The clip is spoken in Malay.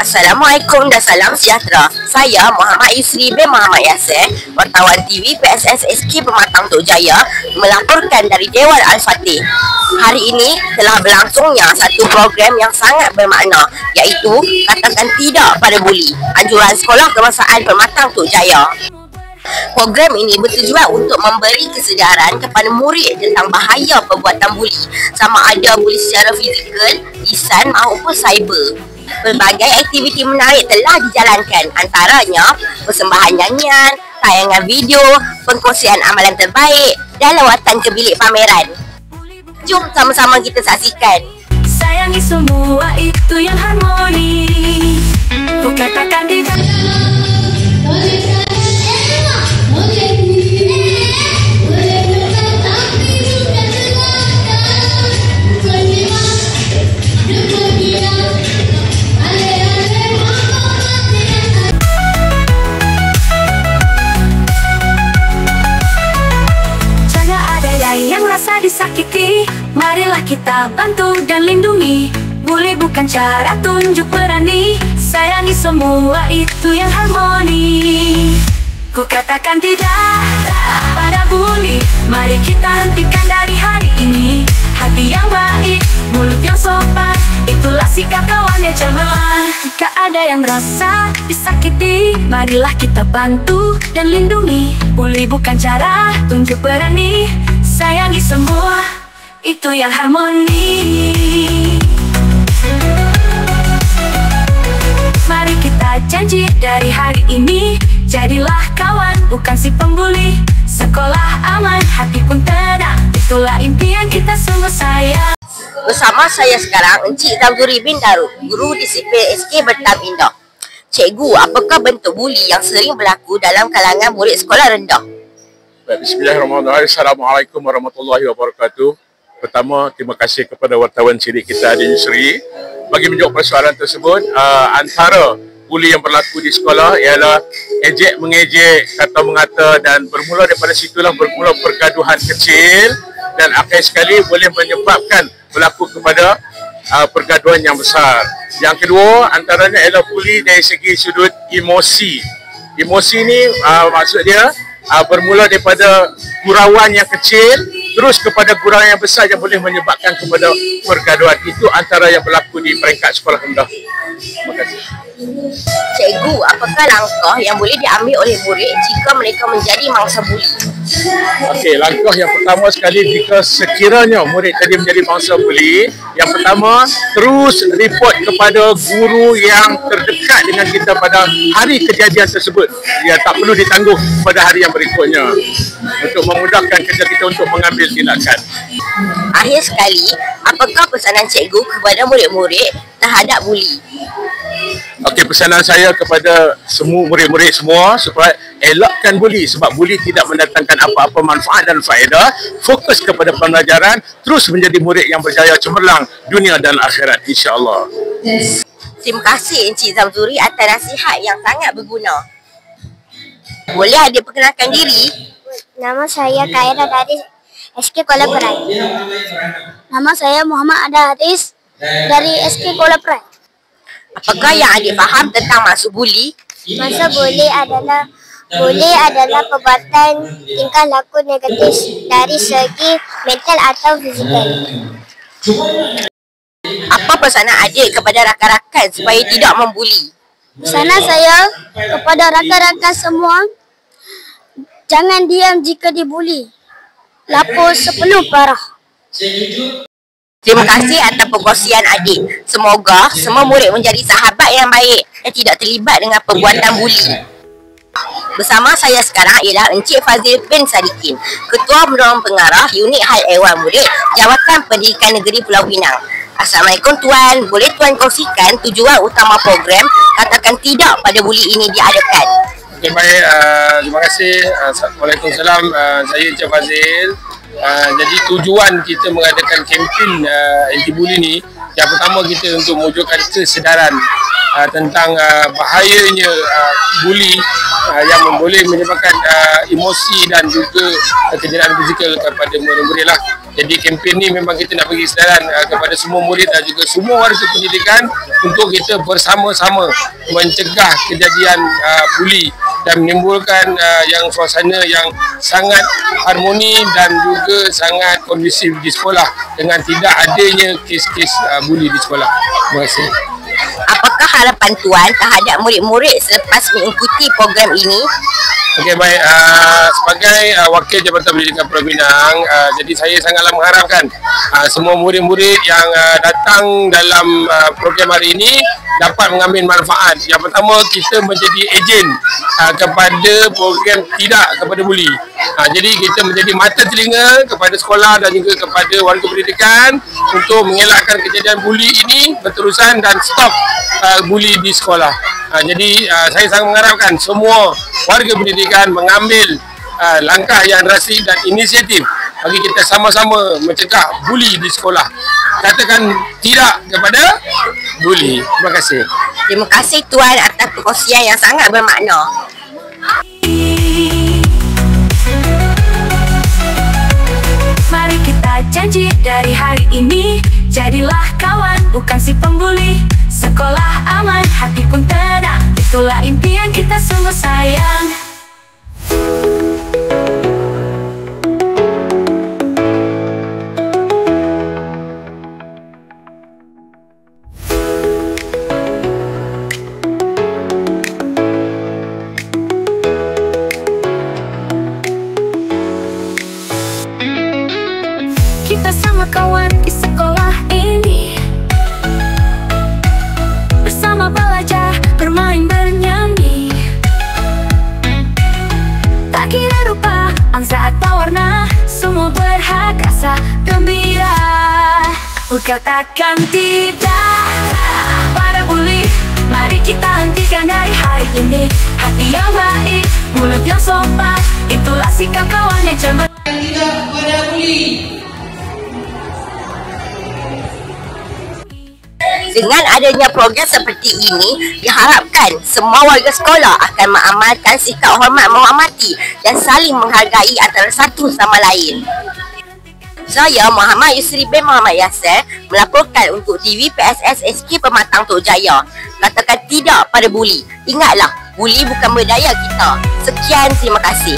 Assalamualaikum dan salam sejahtera. Saya Muhammad Yusri bin Muhammad Yasir, wartawan TV PSS SK Pematang Tok Jaya, melaporkan dari Dewan Al-Fatih. Hari ini telah berlangsungnya satu program yang sangat bermakna, iaitu katakan tidak pada buli, anjuran Sekolah Kebangsaan Pematang Tok Jaya. Program ini bertujuan untuk memberi kesedaran kepada murid tentang bahaya perbuatan buli, sama ada buli secara fizikal, lisan maupun cyber. Pelbagai aktiviti menarik telah dijalankan, antaranya persembahan nyanyian, tayangan video, pengkongsian amalan terbaik dan lawatan ke bilik pameran. Jom sama-sama kita saksikan. Sayangi semua itu yang harmoni. Ku katakan di disakiti, marilah kita bantu dan lindungi. Buli bukan cara tunjuk berani, sayangi semua itu yang harmoni. Ku katakan tidak pada buli, mari kita hentikan dari hari ini. Hati yang baik, mulut yang sopan, itulah sikap kawan yang cemerlang. Jika ada yang merasa disakiti, marilah kita bantu dan lindungi. Buli bukan cara tunjuk berani, sayangi semua itu yang harmoni. Mari kita janji dari hari ini, jadilah kawan bukan si pembuli. Sekolah aman, hati pun tenang, itulah impian kita semua sayang. Bersama saya sekarang Encik Zamzuri bin Darul, guru disiplin SK Bertam Indah. Cikgu, apakah bentuk buli yang sering berlaku dalam kalangan murid sekolah rendah? Bismillahirrahmanirrahim. Assalamualaikum warahmatullahi wabarakatuh. Pertama, terima kasih kepada wartawan cilik kita Adi Yusri bagi menjawab persoalan tersebut. Antara buli yang berlaku di sekolah ialah ejek mengejek, kata mengata, dan bermula daripada situlah bermula pergaduhan kecil dan akhir sekali boleh menyebabkan berlaku kepada pergaduhan yang besar. Yang kedua, antaranya ialah buli dari segi sudut emosi. Emosi ni maksud dia bermula daripada gurauan yang kecil terus kepada gurauan yang besar yang boleh menyebabkan kepada pergaduhan. Itu antara yang berlaku di peringkat sekolah rendah. Terima kasih. Cikgu, apakah langkah yang boleh diambil oleh murid jika mereka menjadi mangsa buli? Okey, langkah yang pertama sekali jika sekiranya murid tadi menjadi mangsa buli, yang pertama terus report kepada guru yang terdekat dengan kita pada hari kejadian tersebut. Ya, tak perlu ditangguh pada hari yang berikutnya untuk memudahkan kerja kita untuk mengambil tindakan. Akhir sekali, apakah pesanan cikgu kepada murid-murid terhadap buli? Okey, pesanan saya kepada semua murid-murid semua supaya elakkan buli, sebab buli tidak mendatangkan apa-apa manfaat dan faedah. Fokus kepada pembelajaran, terus menjadi murid yang berjaya cemerlang dunia dan akhirat, insya-Allah. Terima kasih Encik Zamzuri atas nasihat yang sangat berguna. Boleh adik perkenalkan diri? Nama saya Khaira dari SK Kuala Perai. Nama saya Muhammad Ada Haris dari SK Kuala Perai. Apakah yang adik faham tentang maksud buli? Maksud buli adalah perbuatan tingkah laku negatif dari segi mental atau fizikal. Apa pesanan adik kepada rakan-rakan supaya tidak membuli? Pesanan saya kepada rakan-rakan semua, jangan diam jika dibuli. Lapor sepenuh parah. Terima kasih atas perkongsian adik. Semoga semua murid menjadi sahabat yang baik dan tidak terlibat dengan perbuatan buli. Bersama saya sekarang ialah Encik Fazil bin Sadikin, Ketua Dewan Pengarah Unit Hal Ehwal Murid Jawatan Pendidikan Negeri Pulau Pinang. Assalamualaikum Tuan, boleh Tuan kongsikan tujuan utama program Katakan Tidak pada Buli ini diadakan? Okay, baik, terima kasih. Waalaikumsalam, saya Encik Fazil. Jadi tujuan kita mengadakan kempen anti-buli ni, yang pertama kita untuk mewujudkan kesedaran tentang bahayanya buli yang boleh menyebabkan emosi dan juga kecederaan fizikal kepada murid-murid lah. Jadi kempen ni memang kita nak bagi sedaran kepada semua murid dan juga semua warga pendidikan untuk kita bersama-sama mencegah kejadian buli dan menimbulkan yang suasana yang sangat harmoni dan juga sangat kondusif di sekolah dengan tidak adanya kes-kes buli di sekolah. Terima kasih. Apakah harapan Tuan terhadap murid-murid selepas mengikuti program ini? Okey, baik. Sebagai wakil Jabatan Pendidikan Pulau Pinang, jadi saya sangatlah mengharapkan semua murid-murid yang datang dalam program hari ini dapat mengambil manfaat. Yang pertama, kita menjadi ejen kepada program tidak kepada buli. Jadi kita menjadi mata telinga kepada sekolah dan juga kepada warga pendidikan untuk mengelakkan kejadian buli ini berterusan dan stop buli di sekolah. Jadi saya sangat mengharapkan semua warga pendidikan mengambil langkah yang drastik dan inisiatif bagi kita sama-sama mencegah buli di sekolah. Katakan tidak kepada buli. Terima kasih. Terima kasih Tuan atas perkongsian yang sangat bermakna. Mari kita janji dari hari ini, jadilah kawan bukan si pembuli. Sekolah aman, hati pun tenang, itulah impian kita semua sayang. Kita sama kawan di sekolah ini, bersama belajar, bermain, bernyanyi. Tak kira rupa, bangsa atau warna, semua berhak rasa gembira. Kau takkan tidak pada buli. Mari kita hentikan dari hari ini. Hati yang baik, mulut yang sopan, itulah sikap kawan yang cermat. Tidak pada buli. Dengan adanya program seperti ini, diharapkan semua warga sekolah akan mengamalkan sikap hormat menghormati dan saling menghargai antara satu sama lain. Saya Muhammad Yusri bin Muhammad Yasir melaporkan untuk TV PSS SK Pematang Tok Jaya. Katakan tidak pada buli. Ingatlah, buli bukan berdaya kita. Sekian, terima kasih.